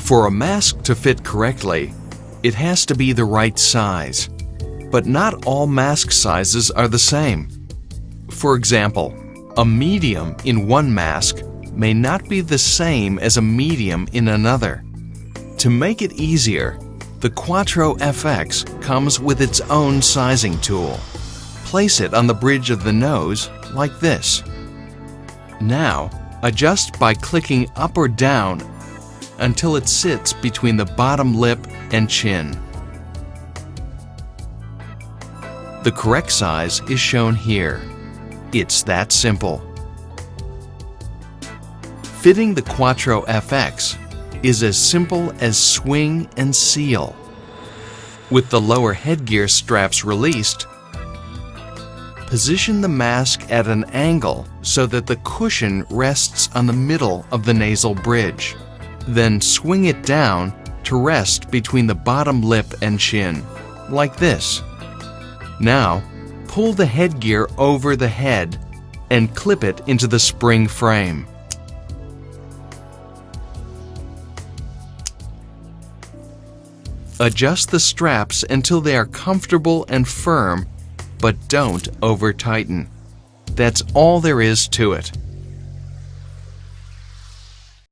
For a mask to fit correctly, it has to be the right size. But not all mask sizes are the same. For example, a medium in one mask may not be the same as a medium in another. To make it easier, the Quattro FX comes with its own sizing tool. Place it on the bridge of the nose like this. Now, adjust by clicking up or down until it sits between the bottom lip and chin. The correct size is shown here. It's that simple. Fitting the Quattro FX is as simple as swing and seal. With the lower headgear straps released, position the mask at an angle so that the cushion rests on the middle of the nasal bridge. Then swing it down to rest between the bottom lip and chin, like this. Now, pull the headgear over the head and clip it into the spring frame. Adjust the straps until they are comfortable and firm, but don't over-tighten. That's all there is to it.